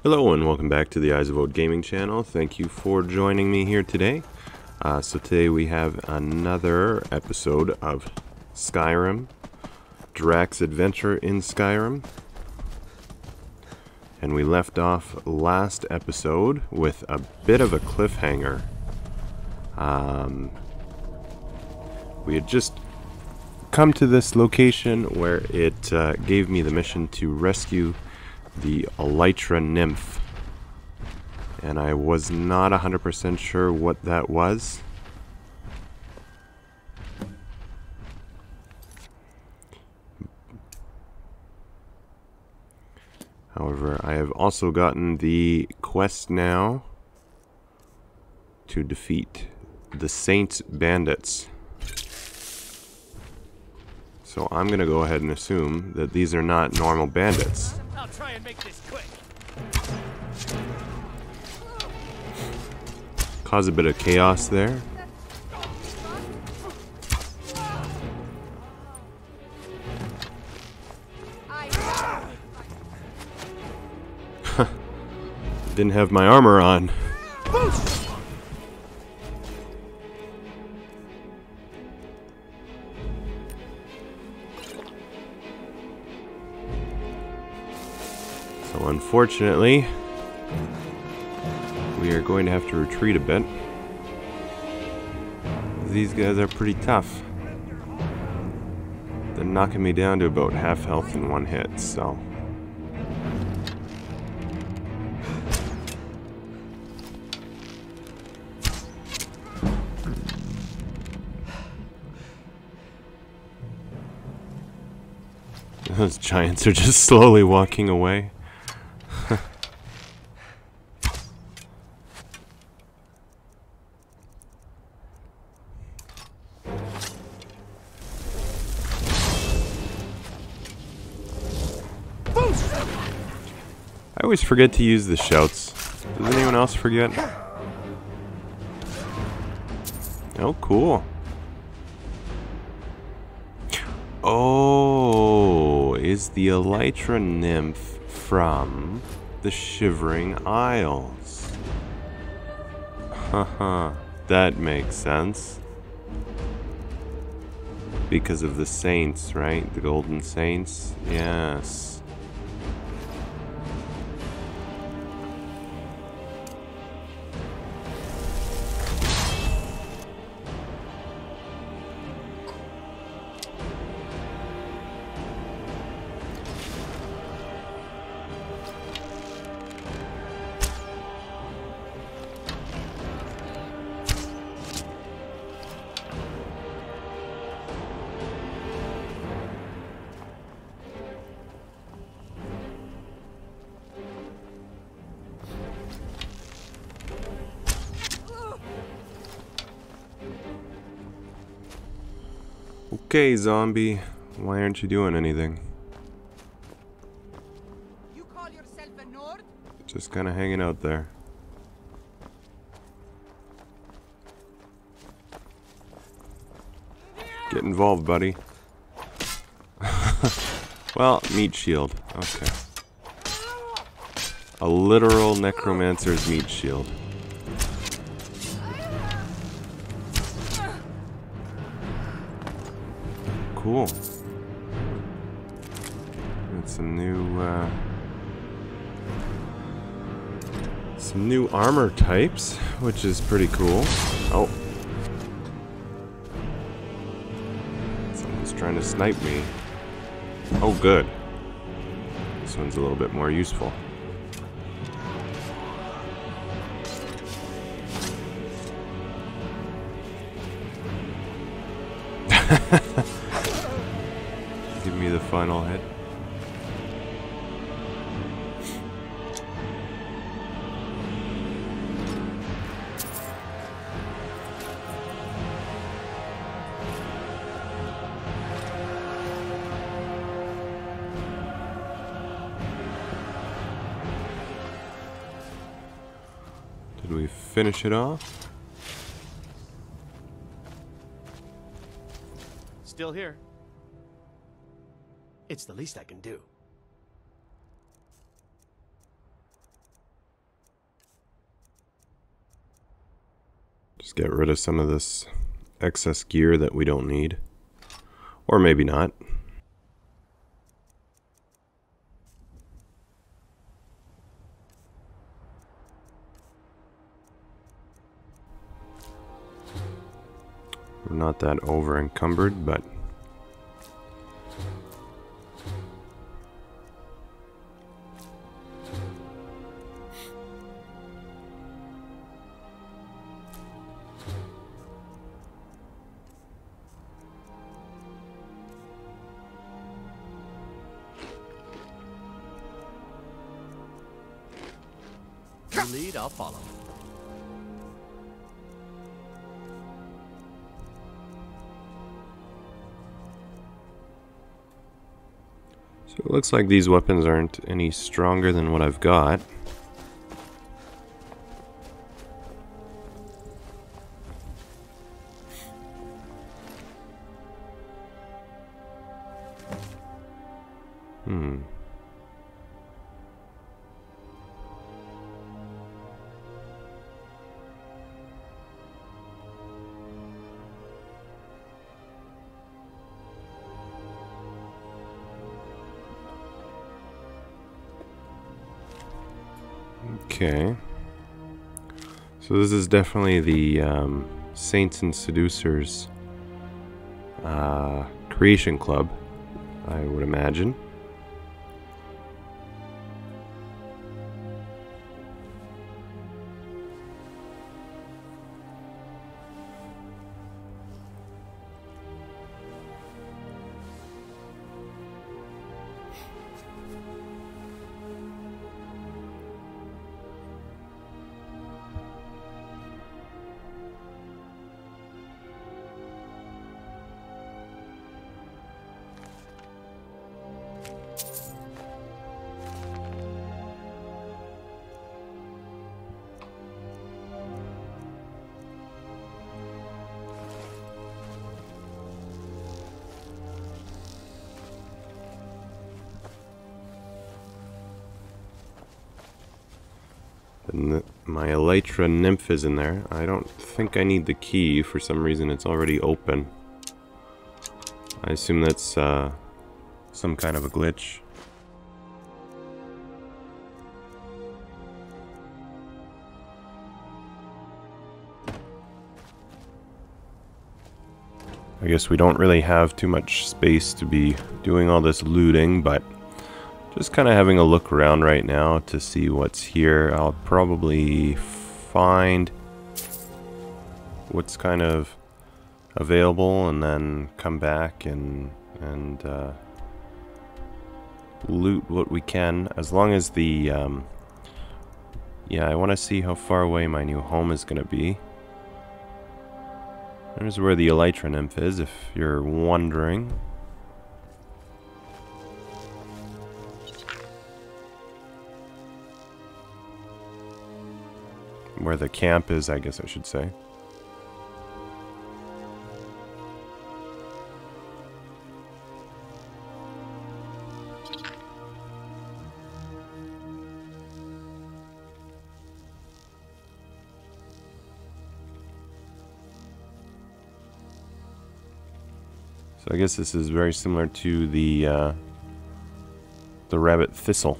Hello and welcome back to the Eyes of Old Gaming channel. Thank you for joining me here today. So today we have another episode of Skyrim, Darach's adventure in Skyrim. And we left off last episode with a bit of a cliffhanger. We had just come to this location where it gave me the mission to rescue the elytra nymph, and I was not 100% sure what that was. However, I have also gotten the quest now to defeat the Saint Bandits. So I'm gonna go ahead and assume that these are not normal bandits. I'll try and make this quick. Cause a bit of chaos there. Didn't have my armor on. So unfortunately, we are going to have to retreat a bit. These guys are pretty tough. They're knocking me down to about half health in one hit, so. Those giants are just slowly walking away. I always forget to use the shouts. Does anyone else forget? Oh, cool. Oh, is the elytra nymph from the Shivering Isles? Haha, that makes sense. Because of the saints, right? The golden saints? Yes. Okay, zombie. Why aren't you doing anything? You call yourself a Nord? Just kind of hanging out there. Get involved, buddy. Well, meat shield. Okay. A literal necromancer's meat shield. Cool. Got some new armor types, which is pretty cool. Oh. Someone's trying to snipe me. Oh, good. This one's a little bit more useful. Give me the final hit. Did we finish it off? Still here. It's the least I can do. Just get rid of some of this excess gear that we don't need. Or maybe not. We're not that over encumbered, but You lead, I'll follow. so it looks like these weapons aren't any stronger than what I've got. Okay. So this is definitely the Saints and Seducers creation club, I would imagine. And my Elytra nymph is in there. I don't think I need the key. For some reason it's already open. I assume that's some kind of a glitch. I guess we don't really have too much space to be doing all this looting, but just kind of having a look around right now to see what's here. I'll probably find what's kind of available and then come back and loot what we can, as long as the yeah, I want to see how far away my new home is going to be. There's where the Elytra nymph is, if you're wondering. Where the camp is, I guess I should say. So I guess this is very similar to the rabbit thistle.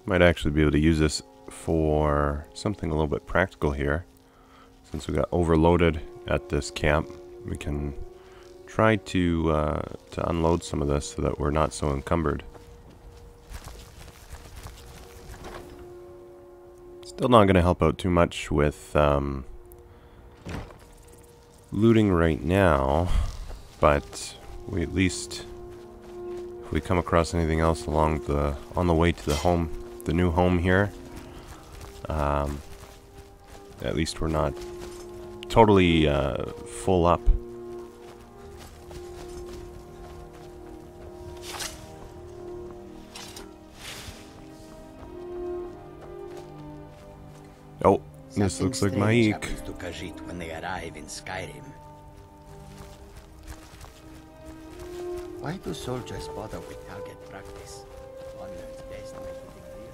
Might actually be able to use this for something a little bit practical here. Since we got overloaded at this camp, we can try to unload some of this so that we're not so encumbered. Still not going to help out too much with looting right now, but we at least, if we come across anything else along on the way to the new home here, at least we're not totally full up. Oh, this looks like Maik. To Khajiit when they arrive in Skyrim. Why do soldiers bother with target practice? One learns best by hitting real.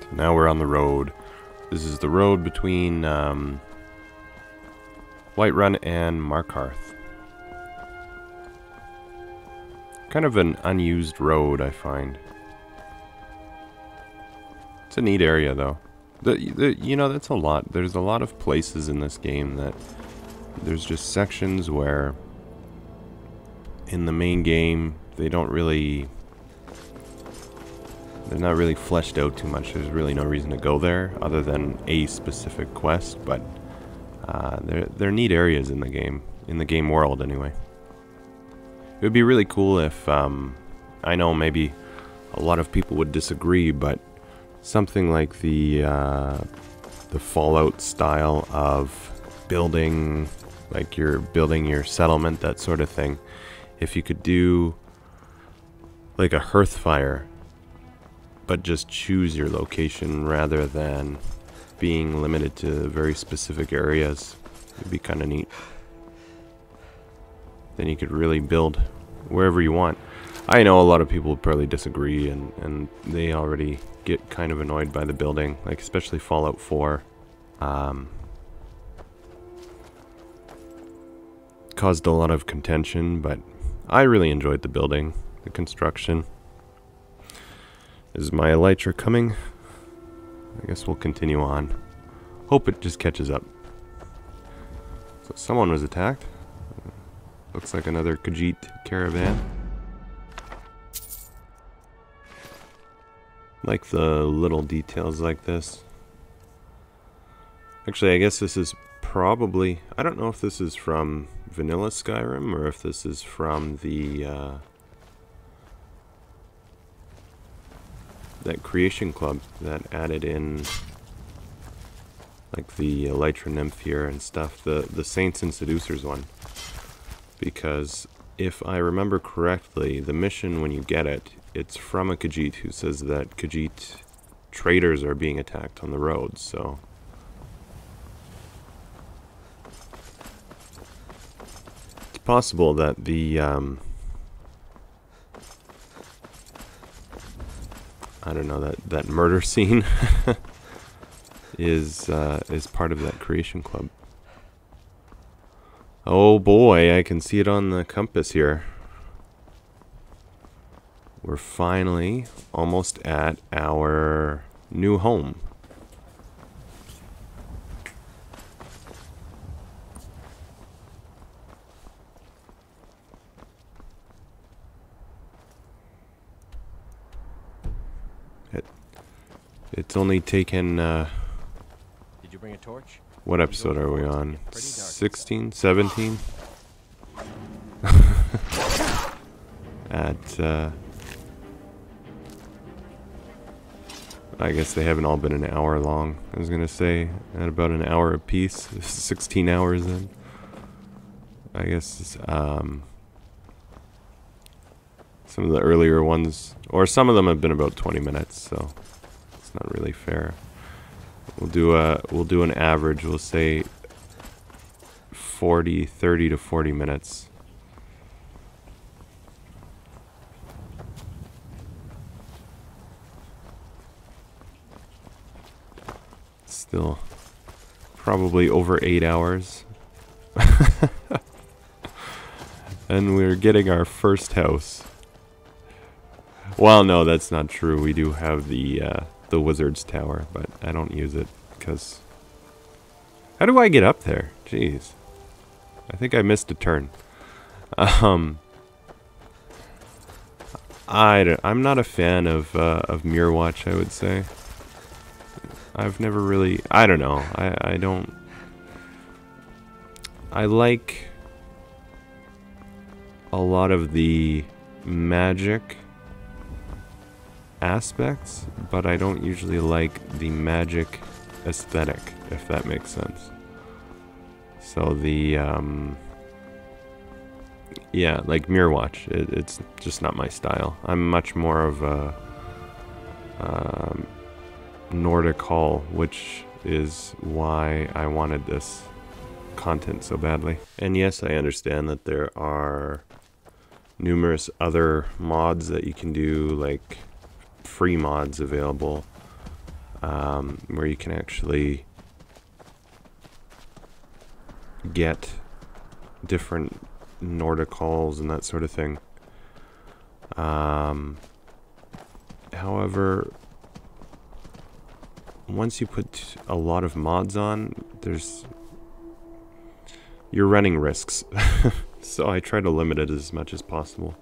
So now we're on the road. This is the road between Whiterun and Markarth. Kind of an unused road, I find. It's a neat area, though. You know, that's a lot. There's a lot of places in this game that there's just sections where in the main game they're not really fleshed out too much. There's really no reason to go there other than a specific quest, but they're neat areas in the game world anyway. It would be really cool if, I know maybe a lot of people would disagree, but something like the Fallout style of building, like you're building your settlement, that sort of thing. If you could do like a hearth fire, but just choose your location rather than being limited to very specific areas, it'd be kind of neat. Then you could really build wherever you want. I know a lot of people probably disagree, and they already get kind of annoyed by the building, like especially Fallout 4. Caused a lot of contention, but I really enjoyed the building, the construction. Is my elytra coming? I guess we'll continue on. Hope it just catches up. So someone was attacked. Looks like another Khajiit caravan. Like the little details like this. Actually, I guess this is probably... I don't know if this is from vanilla Skyrim or if this is from the... that creation club that added in... like the Elytra Nymph here and stuff. The Saints and Seducers one. Because if I remember correctly, the mission when you get it, it's from a Khajiit who says that Khajiit traders are being attacked on the roads, so... it's possible that the, I don't know, that murder scene is part of that creation club. Oh boy, I can see it on the compass here. We're finally almost at our new home. It's only taken, Did you bring a torch? what episode are we on? 16? 17? I guess they haven't all been an hour long. I was gonna say, at about an hour a piece. 16 hours in. I guess, some of the earlier ones, or some of them have been about 20 minutes, so it's not really fair. We'll do an average. We'll say 30 to 40 minutes. Still probably over 8 hours. And we're getting our first house. Well, no, that's not true. We do have the wizard's tower, but I don't use it because... How do I get up there? Jeez. I think I missed a turn. I'm not a fan of Mirror Watch, I would say. I've never really... I don't know. I don't... I like a lot of the magic aspects, but I don't usually like the magic aesthetic, if that makes sense. So the, yeah, like Mirror Watch, it's just not my style. I'm much more of a Nordic Hall, which is why I wanted this content so badly. And yes, I understand that there are numerous other mods that you can do, like free mods available, where you can actually get different Nordic halls and that sort of thing. However, once you put a lot of mods on, you're running risks. So I try to limit it as much as possible.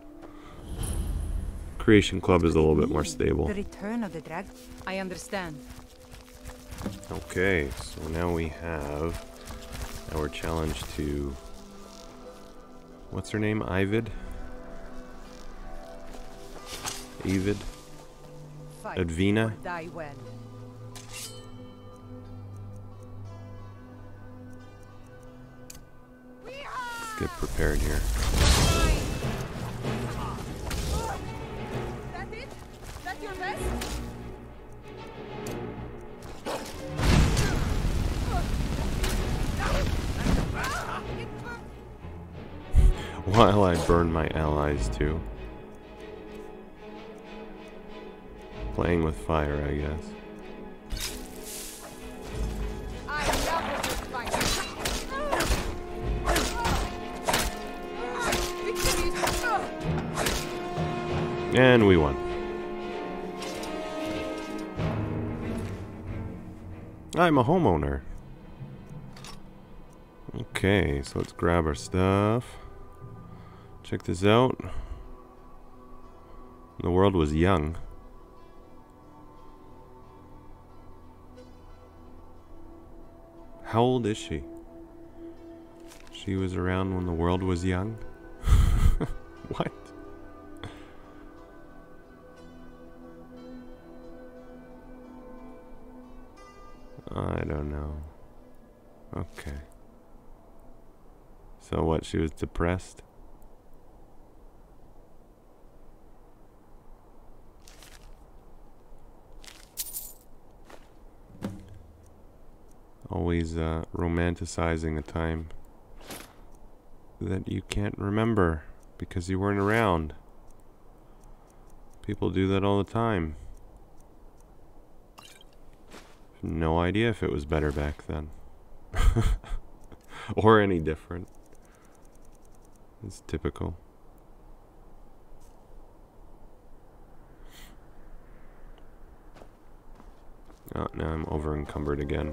Creation Club is a little bit more stable. The return of the drag. I understand. Okay, so now we have our challenge to... What's her name? Ivid? Evid? Advina? Die well. Let's get prepared here. That it? That your best? While I burn my allies too. Playing with fire, I guess. I love this fight. And we won. I'm a homeowner. Okay, so let's grab our stuff. Check this out. The world was young. How old is she? She was around when the world was young? What? I don't know. Okay. So what, she was depressed? Always romanticizing a time that you can't remember because you weren't around. People do that all the time. No idea if it was better back then. Or any different. It's typical. Oh, now I'm over encumbered again.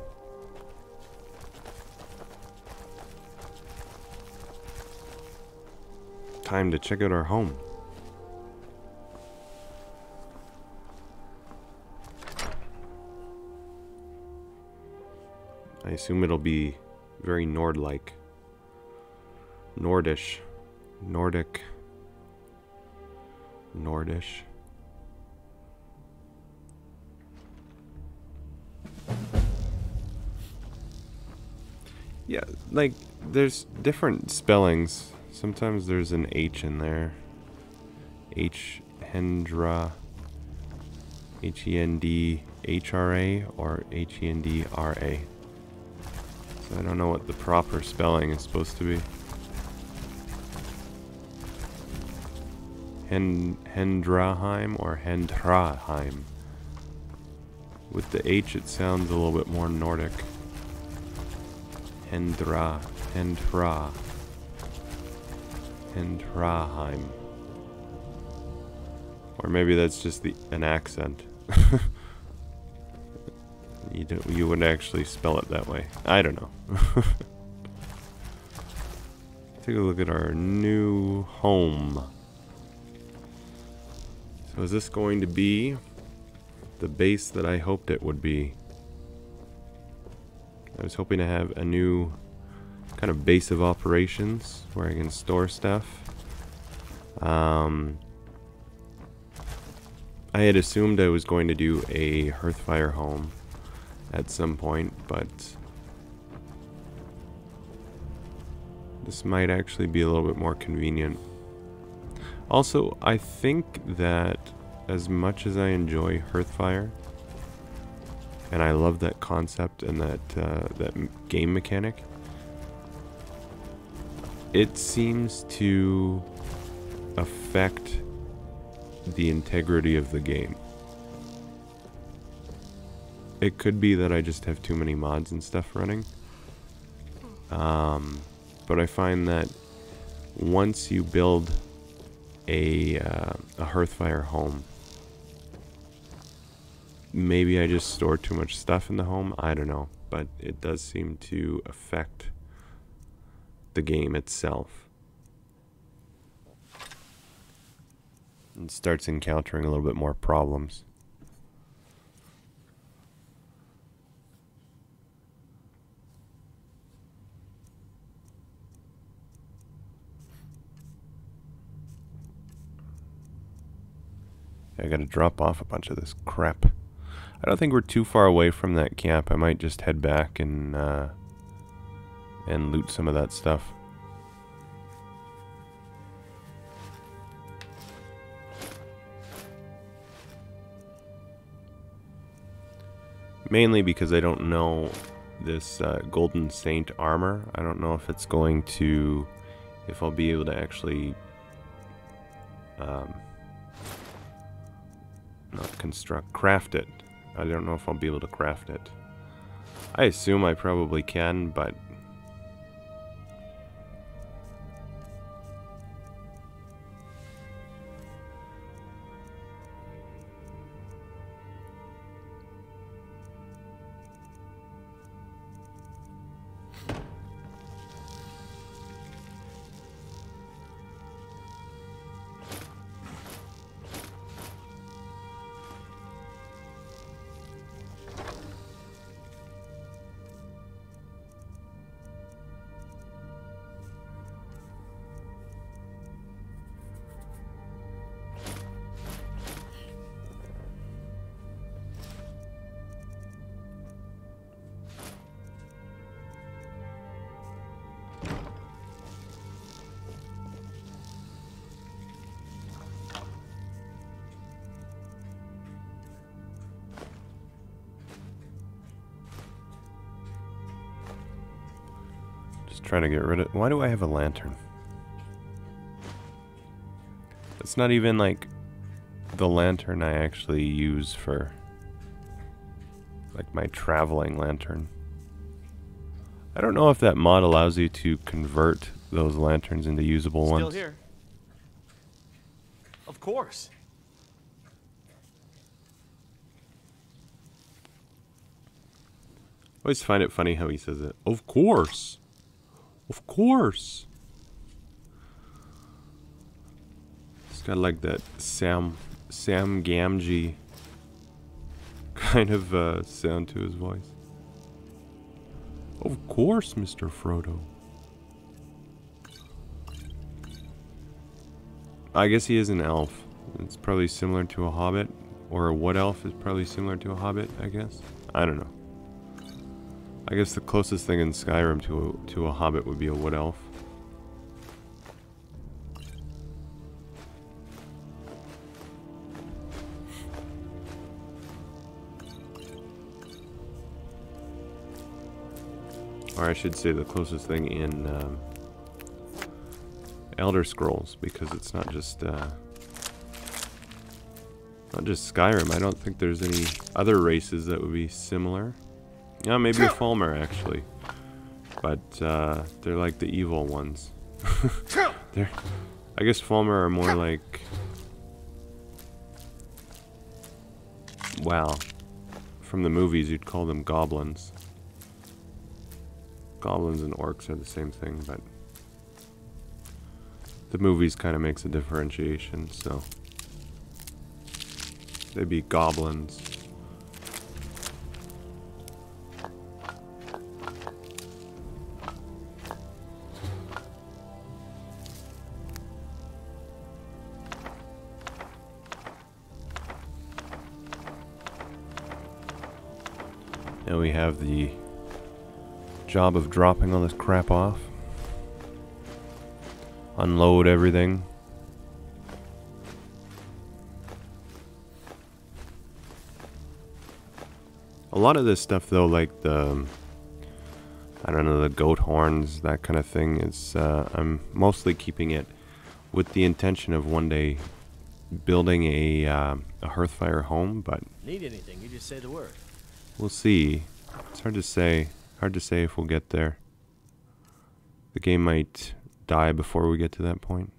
Time to check out our home. I assume it'll be very Nord-like. Nordish. Nordic. Nordish. Yeah, like, there's different spellings. Sometimes there's an H in there. Hendra. H-E-N-D-H-R-A or H-E-N-D-R-A. So I don't know what the proper spelling is supposed to be. Hendraheim or Hendhraheim. With the H it sounds a little bit more Nordic. Hendhraheim. Or maybe that's just an accent. You wouldn't actually spell it that way. I don't know. Take a look at our new home. So is this going to be the base that I hoped it would be? I was hoping to have a new kind of base of operations where I can store stuff. I had assumed I was going to do a Hearthfire home at some point, but this might actually be a little bit more convenient. Also, I think that as much as I enjoy Hearthfire, and I love that concept and that game mechanic, it seems to affect the integrity of the game. It could be that I just have too many mods and stuff running. But I find that once you build a Hearthfire home, maybe I just store too much stuff in the home, I don't know, but it does seem to affect the game itself. And starts encountering a little bit more problems. I gotta drop off a bunch of this crap. I don't think we're too far away from that camp. I might just head back and loot some of that stuff. Mainly because I don't know this Golden Saint armor. I don't know if it's going to, if I'll be able to actually craft it. I don't know if I'll be able to craft it. I assume I probably can, but trying to get rid of... Why do I have a lantern? It's not even like the lantern I actually use for like my traveling lantern. I don't know if that mod allows you to convert those lanterns into usable ones. Still here. Of course. I always find it funny how he says it. Of course. Of course. It's got like that Sam Gamgee kind of sound to his voice. Of course, Mr. Frodo. I guess he is an elf. It's probably similar to a hobbit. Or a wood elf is probably similar to a hobbit, I guess. I don't know. I guess the closest thing in Skyrim to a hobbit would be a wood elf. Or I should say the closest thing in Elder Scrolls, because it's not just Skyrim. I don't think there's any other races that would be similar. Yeah, maybe a Falmer actually, but they're like the evil ones. I guess Falmer are more like well, from the movies you'd call them goblins. Goblins and orcs are the same thing, but the movies kind of makes a differentiation, so they'd be goblins. Now we have the job of dropping all this crap off. Unload everything. A lot of this stuff though, like the, I don't know, the goat horns, that kind of thing, is I'm mostly keeping it with the intention of one day building a hearthfire home, but Need anything, you just say the word. we'll see. It's hard to say. Hard to say if we'll get there. The game might die before we get to that point.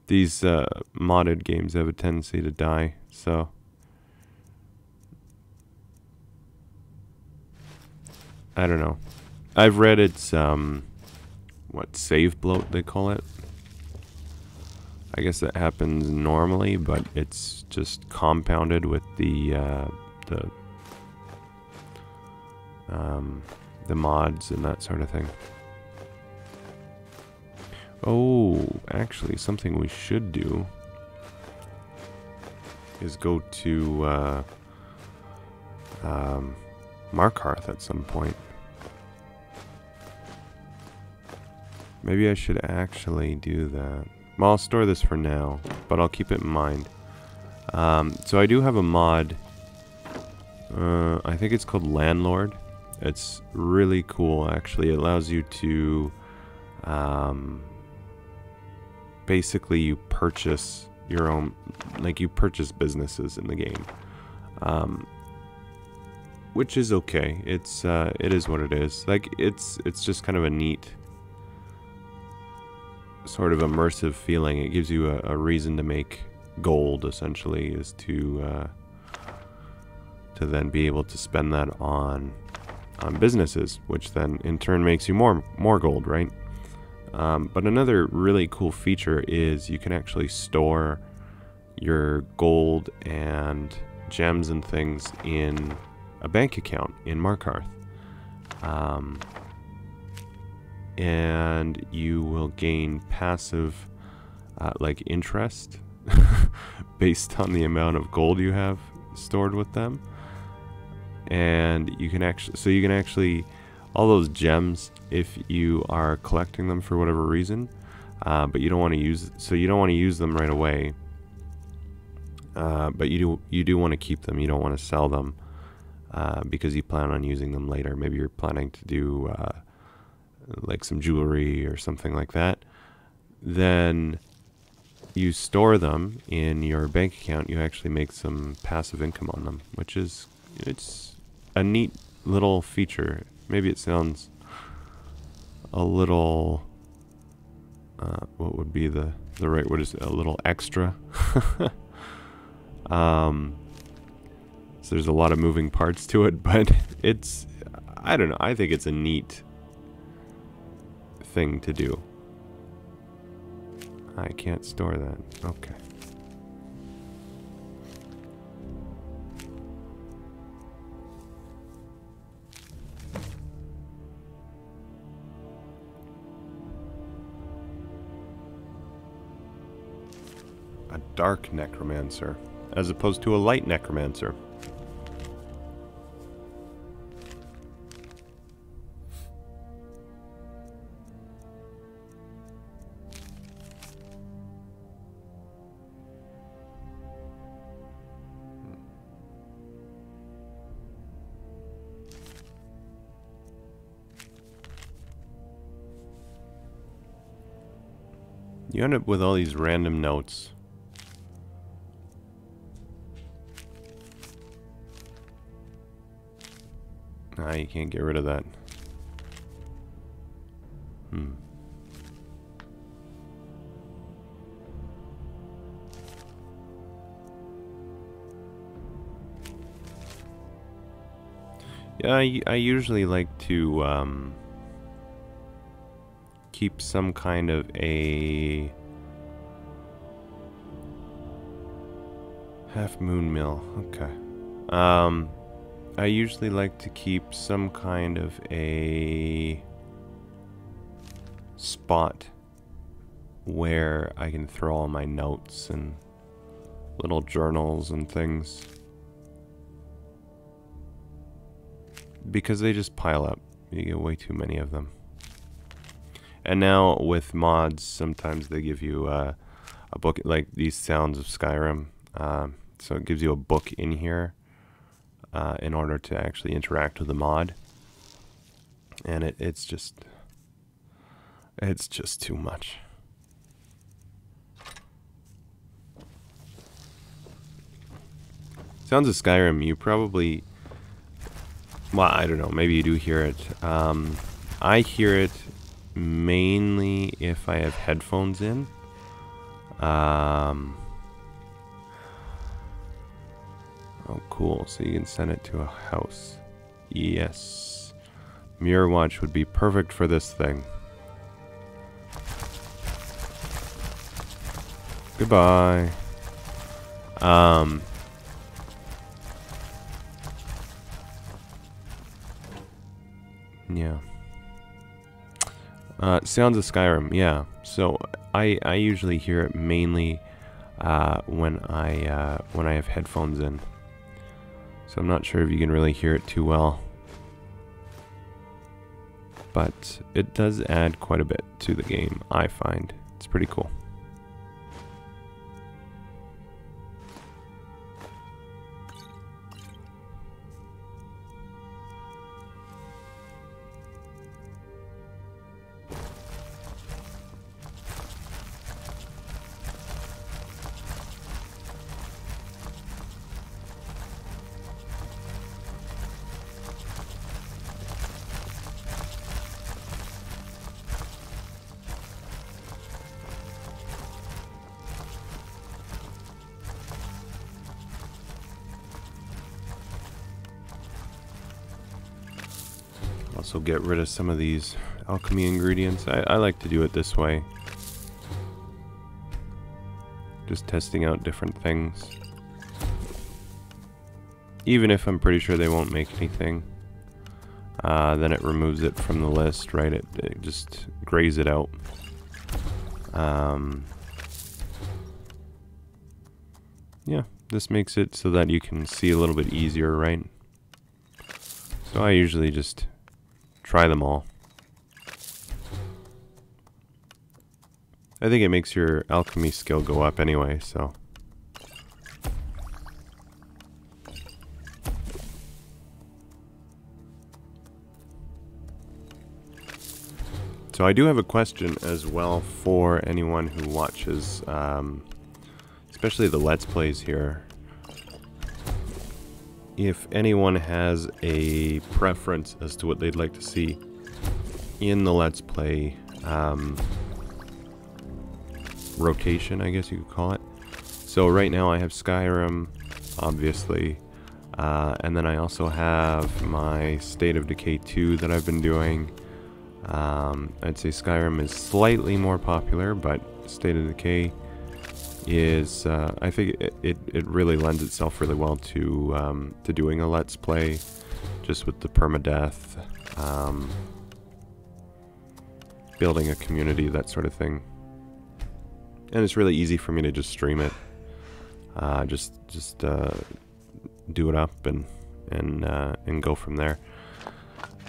These modded games have a tendency to die, so I don't know. I've read it's what, save bloat they call it. I guess that happens normally, but it's just compounded with the mods and that sort of thing. Oh, actually, something we should do is go to Markarth at some point. Maybe I should actually do that. Well, I'll store this for now, but I'll keep it in mind. So I do have a mod. I think it's called Landlord. It's really cool, actually. It allows you to basically you purchase your own, like you purchase businesses in the game, which is okay. It's it is what it is. Like it's just kind of a neat sort of immersive feeling. It gives you a reason to make gold, essentially, is to then be able to spend that on businesses, which then in turn makes you more gold, right? But another really cool feature is you can actually store your gold and gems and things in a bank account in Markarth. And you will gain passive like interest based on the amount of gold you have stored with them. And you can actually all those gems, if you are collecting them for whatever reason, but you don't want to use them right away, but you do want to keep them. You don't want to sell them because you plan on using them later. Maybe you're planning to do like some jewelry or something like that. Then you store them in your bank account. You actually make some passive income on them, which is, it's a neat little feature. Maybe it sounds a little what would be the right word, is a little extra. So there's a lot of moving parts to it, but it's, I don't know, I think it's a neat thing to do. I can't store that. Okay. A dark necromancer, as opposed to a light necromancer. You end up with all these random notes. Ah, you can't get rid of that. Yeah, I usually like to keep some kind of a half moon mill. Okay. I usually like to keep some kind of a spot where I can throw all my notes and little journals and things, because they just pile up. You get way too many of them. And now with mods, sometimes they give you a book, like these Sounds of Skyrim. So it gives you a book in here in order to actually interact with the mod. And it's just too much. Sounds of Skyrim, you probably, well, I don't know, maybe you do hear it. I hear it mainly if I have headphones in. Oh, cool. So you can send it to a house. Yes. Mirror Watch would be perfect for this thing. Goodbye. Yeah. Sounds of Skyrim, yeah. So I usually hear it mainly when I have headphones in. So I'm not sure if you can really hear it too well, but it does add quite a bit to the game, I find. It's pretty cool. Also get rid of some of these alchemy ingredients. I like to do it this way. Just testing out different things. Even if I'm pretty sure they won't make anything. Then it removes it from the list, right? It just grays it out. Yeah, this makes it so that you can see a little bit easier, right? So I usually just try them all. I think it makes your alchemy skill go up anyway, so. So I do have a question as well for anyone who watches, especially the Let's Plays here. If anyone has a preference as to what they'd like to see in the Let's Play rotation, I guess you could call it. So right now I have Skyrim, obviously, and then I also have my State of Decay 2 that I've been doing. I'd say Skyrim is slightly more popular, but State of Decay is, I think it really lends itself really well to doing a Let's Play, just with the permadeath, building a community, that sort of thing. And it's really easy for me to just stream it, just do it up and go from there.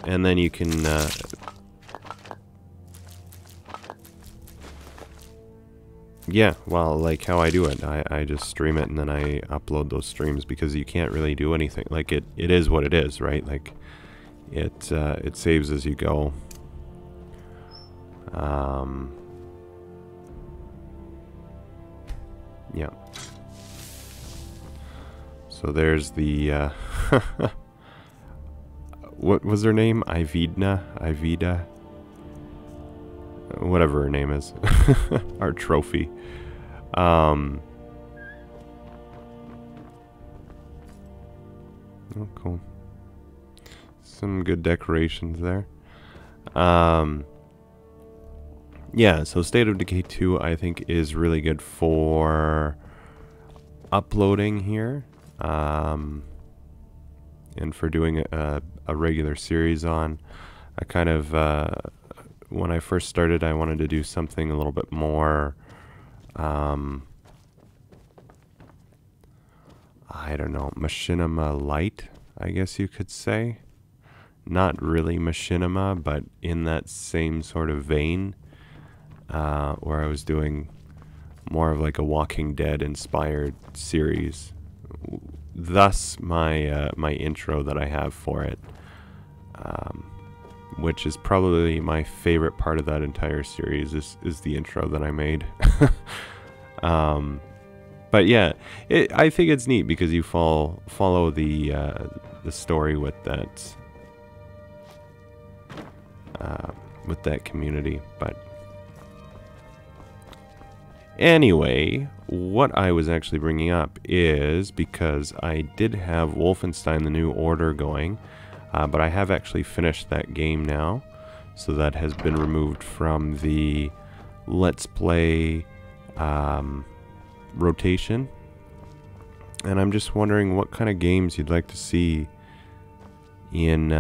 And then you can yeah, well, like how I do it, I just stream it and then I upload those streams, because you can't really do anything. Like it is what it is, right? Like it saves as you go. Yeah. So there's the what was her name? Ivida? Whatever her name is. Our trophy. Oh, cool. Some good decorations there. Yeah, so State of Decay 2 I think is really good for uploading here. And for doing a regular series on. I kind of, when I first started, I wanted to do something a little bit more, I don't know, machinima light, I guess you could say. Not really machinima, but in that same sort of vein, where I was doing more of like a Walking Dead inspired series. Thus my my intro that I have for it, which is probably my favorite part of that entire series is the intro that I made. But yeah, I think it's neat because you follow the story with that community. But anyway, what I was actually bringing up is because I did have Wolfenstein: The New Order going, but I have actually finished that game now, so that has been removed from the Let's Play rotation. And I'm just wondering what kind of games you'd like to see in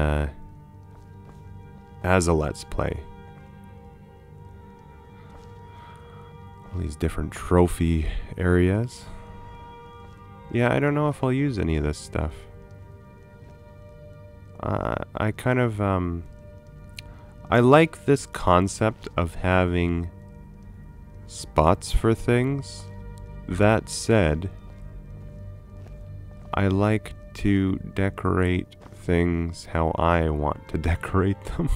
as a Let's Play. All these different trophy areas. Yeah, I don't know if I'll use any of this stuff. I kind of I like this concept of having spots for things. That said, I like to decorate things how I want to decorate them.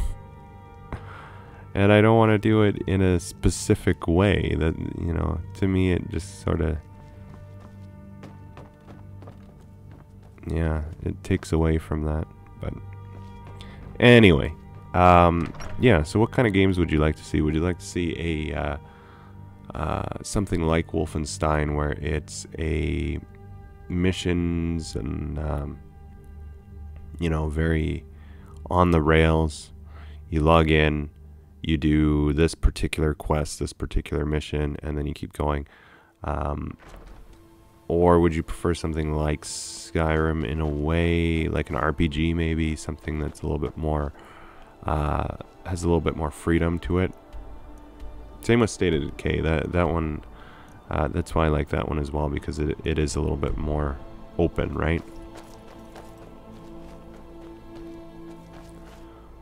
And I don't want to do it in a specific way that, you know, to me it just sort of, yeah, it takes away from that. But anyway, yeah, so what kind of games would you like to see? Would you like to see a something like Wolfenstein where it's a missions and you know, very on the rails? You log in, you do this particular quest, this particular mission, and then you keep going. Or would you prefer something like Skyrim in a way, like an RPG maybe, something that's a little bit more, has a little bit more freedom to it? Same with State of Decay. That one, that's why I like that one as well, because it is a little bit more open, right?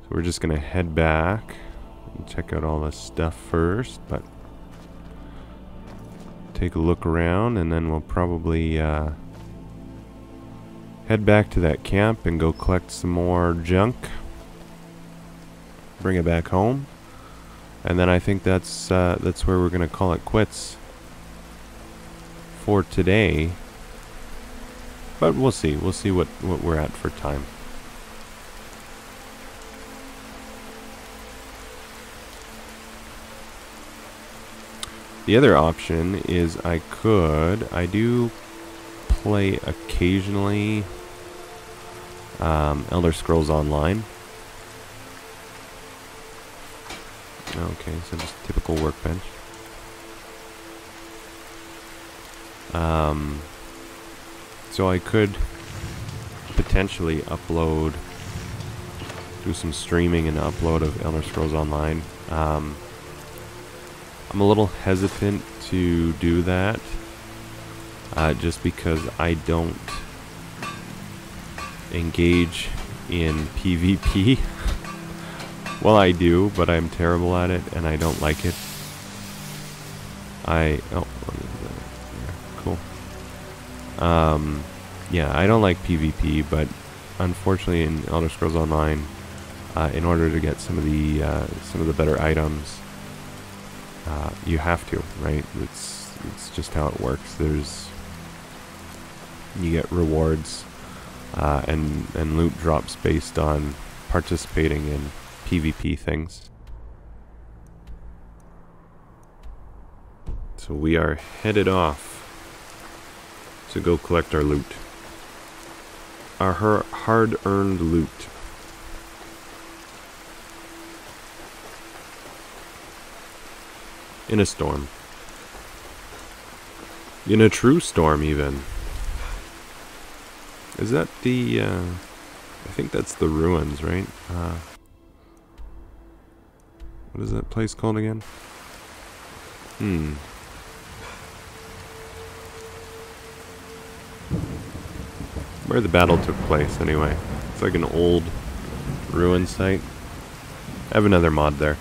So we're just gonna head back and check out all this stuff first, but take a look around, and then we'll probably head back to that camp and go collect some more junk, bring it back home, and then I think that's where we're gonna call it quits for today. But we'll see what we're at for time. The other option is I do play occasionally Elder Scrolls Online. Okay, so just typical workbench. So I could potentially upload, do some streaming and upload of Elder Scrolls Online. I'm a little hesitant to do that, just because I don't engage in PvP. Well, I do, but I'm terrible at it, and I don't like it. Cool. Yeah, I don't like PvP, but unfortunately in Elder Scrolls Online, in order to get some of the better items, you have to, right? It's just how it works. You get rewards and loot drops based on participating in PvP things. So we are headed off to go collect our loot. Our hard-earned loot. In a storm. In a true storm, even. Is that the, I think that's the ruins, right? What is that place called again? Where the battle took place, anyway. It's like an old ruin site. I have another mod there.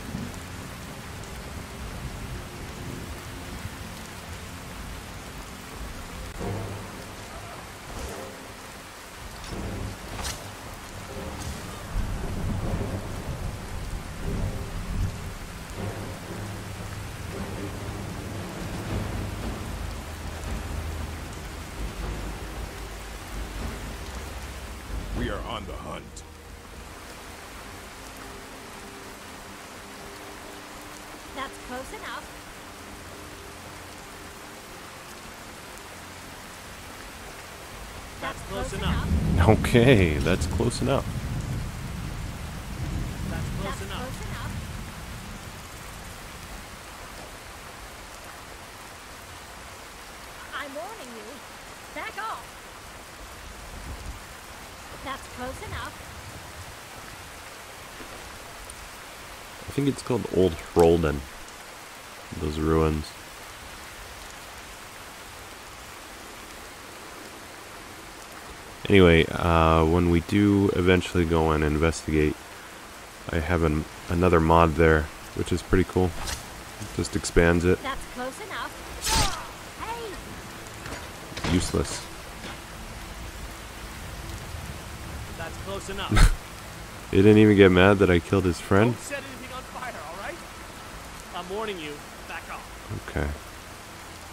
We are on the hunt. That's close enough. That's close enough. Okay, that's close enough. That's close That's enough. close enough. I'm warning you. Back off. That's close enough. I think it's called Old Hrolden. Those ruins. Anyway, when we do eventually go and investigate, I have another mod there, which is pretty cool. It just expands it. That's close enough. Hey! Useless. That's close enough. He didn't even get mad that I killed his friend? Don't set anything on fire, alright? I'm warning you. Back off. Okay.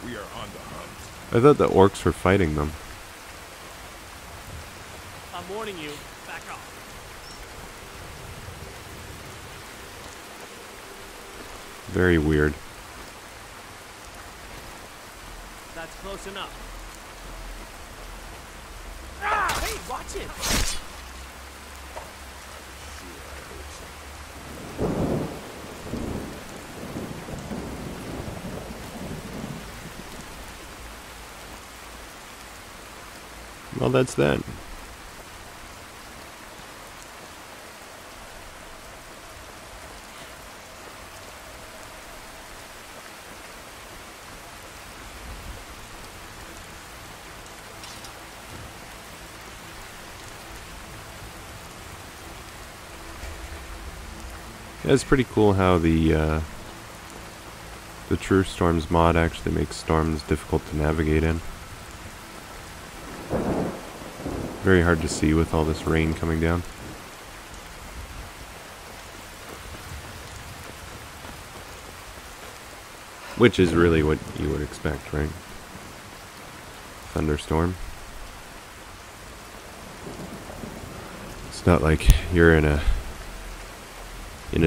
We are on the hunt. I thought the orcs were fighting them. I'm warning you. Back off. Very weird. That's close enough. Ah! Hey, watch it! Well, that's that. Yeah, it's pretty cool how the True Storms mod actually makes storms difficult to navigate in. Very hard to see with all this rain coming down. Which is really what you would expect, right? Thunderstorm. It's not like you're in a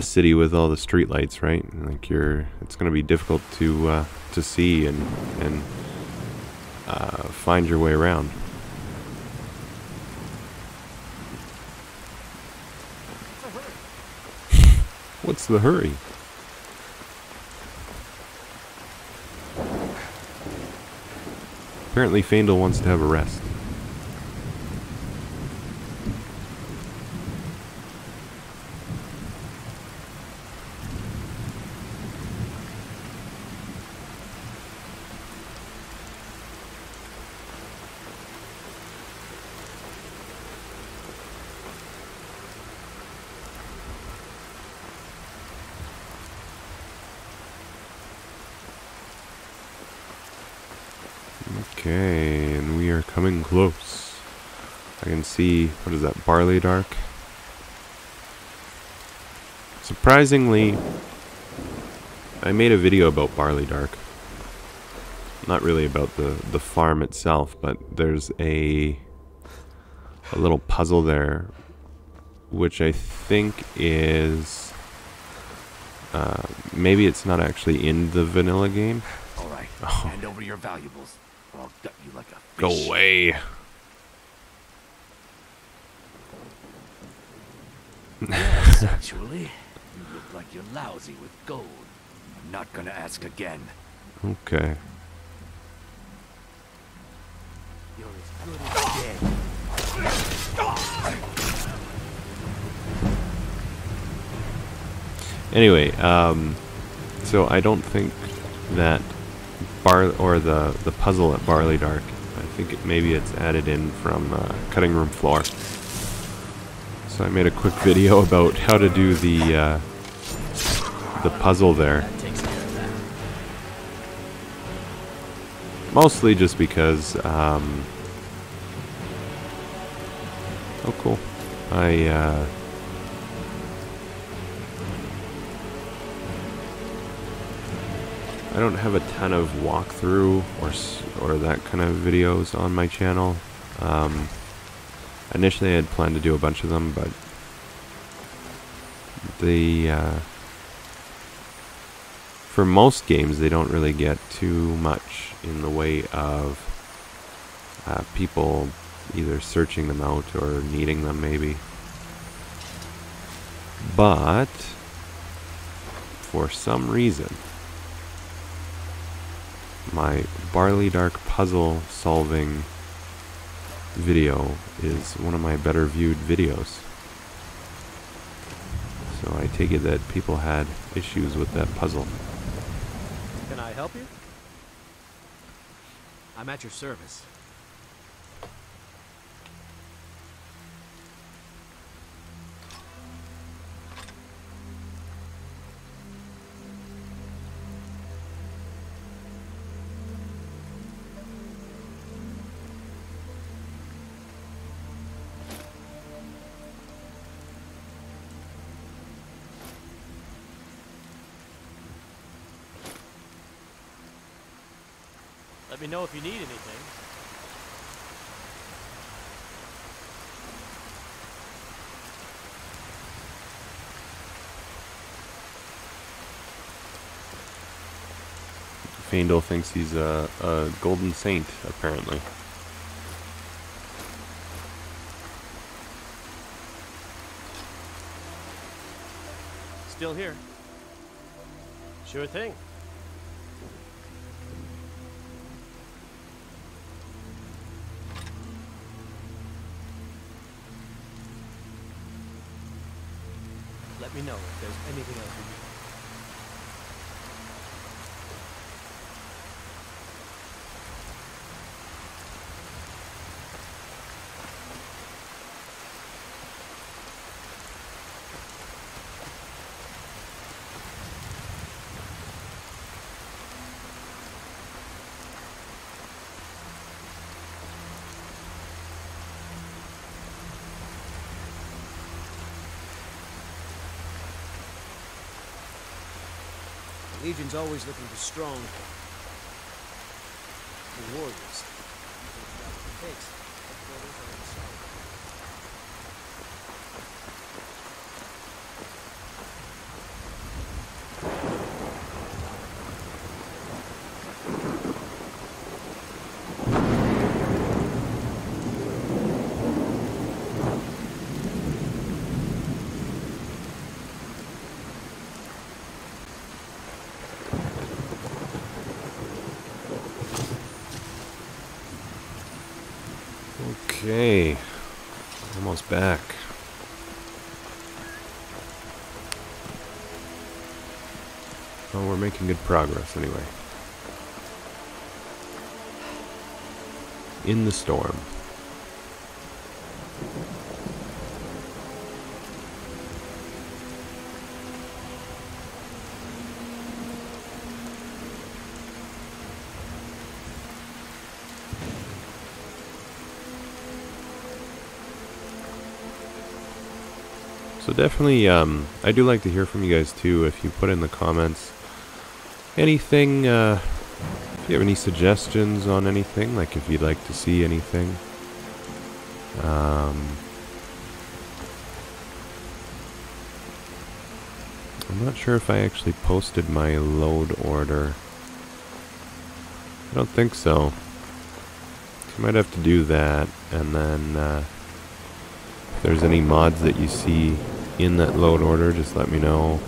city with all the streetlights, right? Like it's going to be difficult to see and find your way around. What's the hurry? Apparently Faendal wants to have a rest. Okay, and we are coming close. I can see, what is that, Barley Dark? Surprisingly, I made a video about Barley Dark. Not really about the farm itself, but there's a little puzzle there, which I think is, maybe it's not actually in the vanilla game. All right, hand over your valuables, or I'll gut you like a fish. Go away. Yes, actually, you look like you're lousy with gold. not gonna ask again. Okay. You're as good as dead. Anyway, so I don't think that the puzzle at Barley Dark, I think maybe it's added in from Cutting Room Floor. So I made a quick video about how to do the puzzle there. Mostly just because, oh cool, I don't have a ton of walkthrough or that kind of videos on my channel. Initially I had planned to do a bunch of them, but for most games they don't really get too much in the way of people either searching them out or needing them maybe. But for some reason my Barley Dark puzzle solving video is one of my better viewed videos. So I take it that people had issues with that puzzle. Can I help you? I'm at your service. Let me know if you need anything. Faendal thinks he's a golden saint, apparently. Still here. Sure thing. Let me know if there's anything else you need. The Legion's always looking for strong warriors. It takes. Headquarters are in sight. Okay, almost back. Well, we're making good progress anyway. In the storm. So definitely, I do like to hear from you guys too. If you put in the comments anything, if you have any suggestions on anything, like if you'd like to see anything. I'm not sure if I actually posted my load order. I don't think so. So you might have to do that, and then if there's any mods that you see in that load order, just let me know.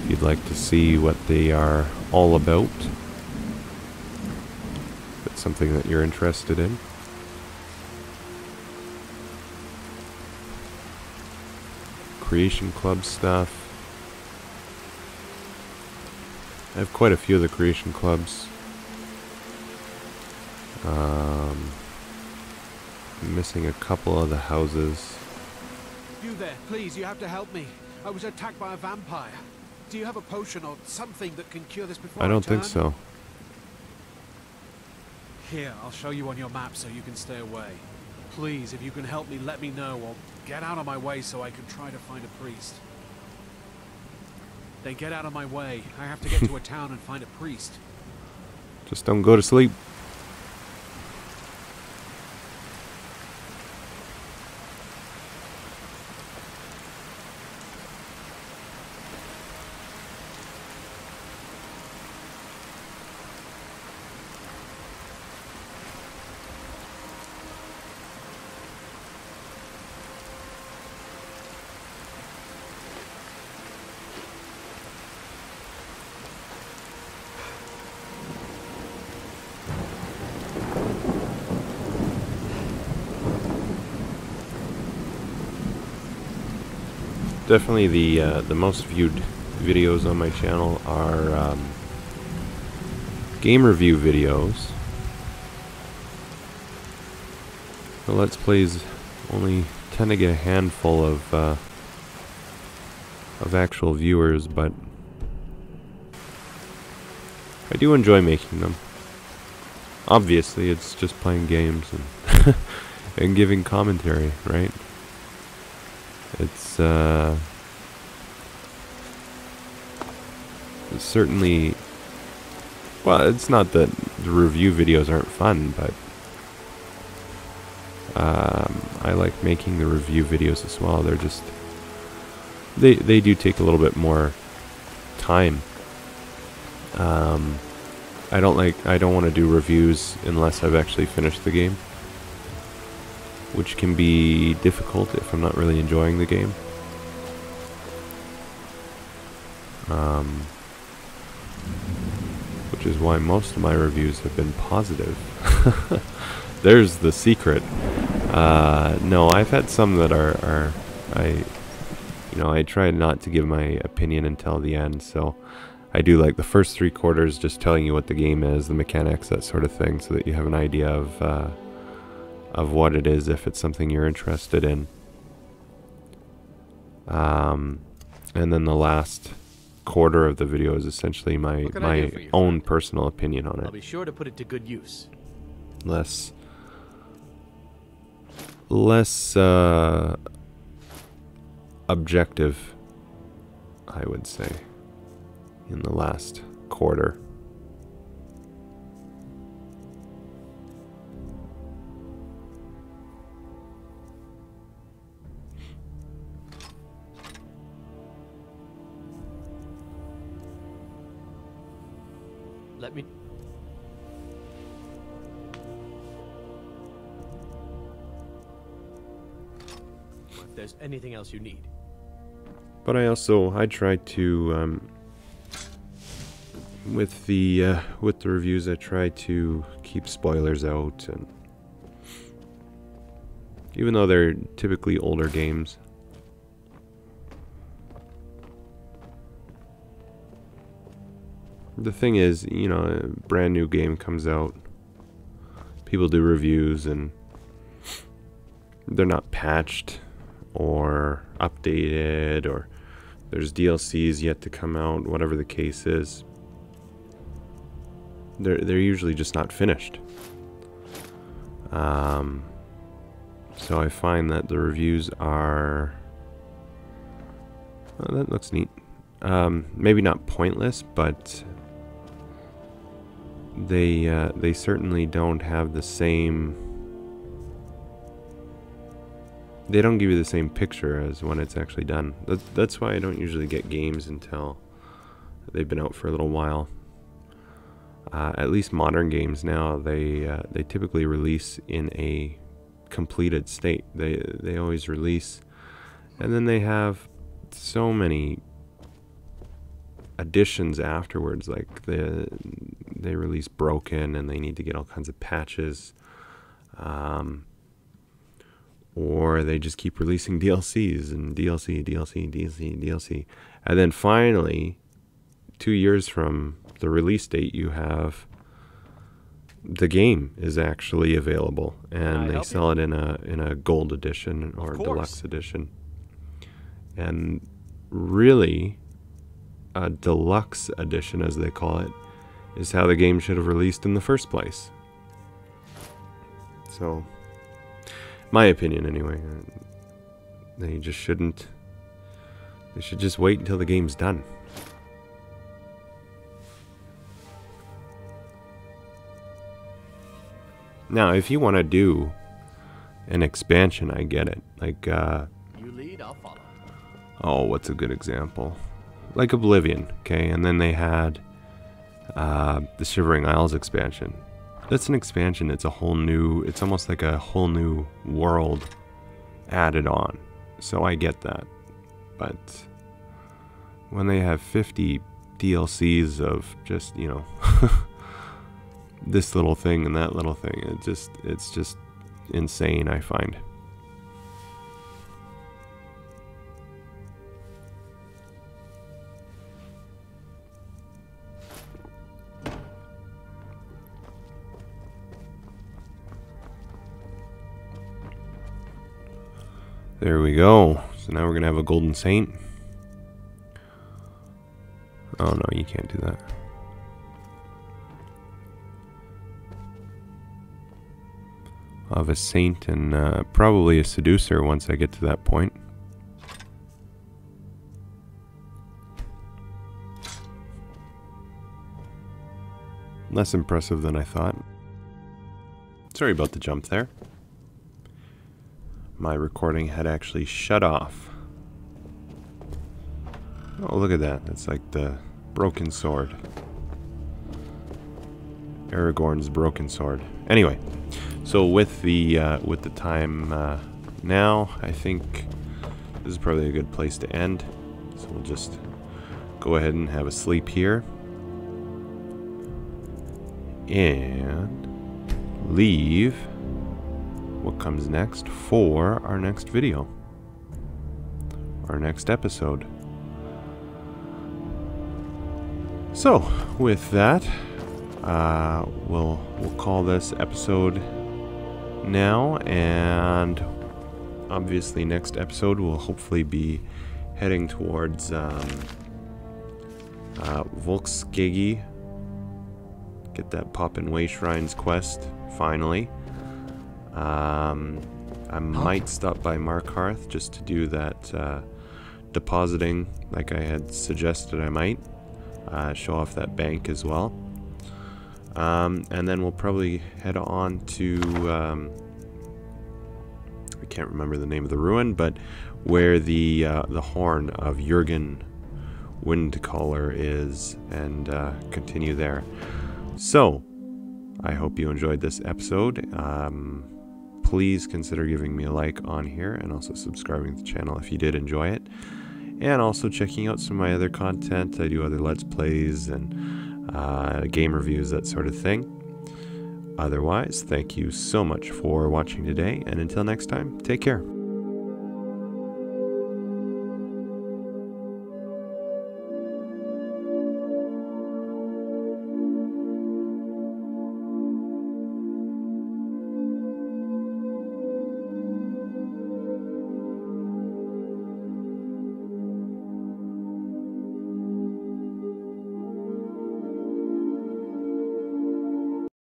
If you'd like to see what they are all about. If it's something that you're interested in. Creation Club stuff. I have quite a few of the Creation Clubs. I'm missing a couple of the houses. You there, please, you have to help me. I was attacked by a vampire. Do you have a potion or something that can cure this before I I don't think turn? so. Here, I'll show you on your map so you can stay away. Please, if you can help me, let me know, or get out of my way so I can try to find a priest. Then get out of my way. I have to get to a town and find a priest. Just don't go to sleep. Definitely the most viewed videos on my channel are game review videos. The Let's Plays only tend to get a handful of actual viewers, but I do enjoy making them. Obviously, it's just playing games and and giving commentary, right? It's certainly, well, it's not that the review videos aren't fun, but I like making the review videos as well. They're just, they do take a little bit more time. I don't want to do reviews unless I've actually finished the game, which can be difficult if I'm not really enjoying the game. Which is why most of my reviews have been positive. There's the secret. No, I've had some that are I try not to give my opinion until the end, so I do like the first 3/4 just telling you what the game is, the mechanics, that sort of thing, so that you have an idea of what it is if it's something you're interested in. And then the last quarter of the video is essentially my own personal opinion on it. I'll be sure to put it to good use. Less objective, I would say, in the last quarter. Let me... If there's anything else you need. But I try to with the reviews, I try to keep spoilers out, and even though they're typically older games, the thing is, you know, a brand new game comes out, people do reviews, and they're not patched or updated, or there's DLCs yet to come out, whatever the case is. They're usually just not finished. So I find that the reviews are... Oh, that looks neat. Maybe not pointless, but they certainly don't have the same... They don't give you the same picture as when it's actually done. That's why I don't usually get games until they've been out for a little while. At least modern games now, they typically release in a completed state. They always release, and then they have so many additions afterwards, like they release Broken and they need to get all kinds of patches, or they just keep releasing DLCs and DLC, and then finally 2 years from the release date you have the game is actually available, and they sell it in a gold edition or deluxe edition. And really, a deluxe edition, as they call it, is how the game should have released in the first place. So, my opinion anyway, they just shouldn't. They should just wait until the game's done. Now, if you want to do an expansion, I get it. Like, You lead, I'll follow. oh, what's a good example? Like Oblivion, okay? And then they had the Shivering Isles expansion. That's an expansion. It's a whole new, it's almost like a whole new world added on. So I get that. But when they have 50 DLCs of just, you know, this little thing and that little thing, it's just insane, I find. There we go. So now we're gonna have a Golden Saint. Oh no, you can't do that. I'll have a Saint and probably a Seducer once I get to that point. Less impressive than I thought. Sorry about the jump there. My recording had actually shut off. Oh, look at that. That's like the broken sword. Aragorn's broken sword. Anyway, so with the time now, I think this is probably a good place to end. So we'll just go ahead and have a sleep here. And leave what comes next for our next video, our next episode. So with that, we'll call this episode now, and obviously next episode we'll hopefully be heading towards Volskagi. Get that Poppin' Way Shrines quest finally. I might stop by Markarth just to do that depositing like I had suggested I might. Show off that bank as well. And then we'll probably head on to, I can't remember the name of the ruin, but where the horn of Jürgen Windcaller is, and continue there. So, I hope you enjoyed this episode. Please consider giving me a like on here, and also subscribing to the channel if you did enjoy it. And also checking out some of my other content. I do other Let's Plays and game reviews, that sort of thing. Otherwise, thank you so much for watching today, and until next time, take care.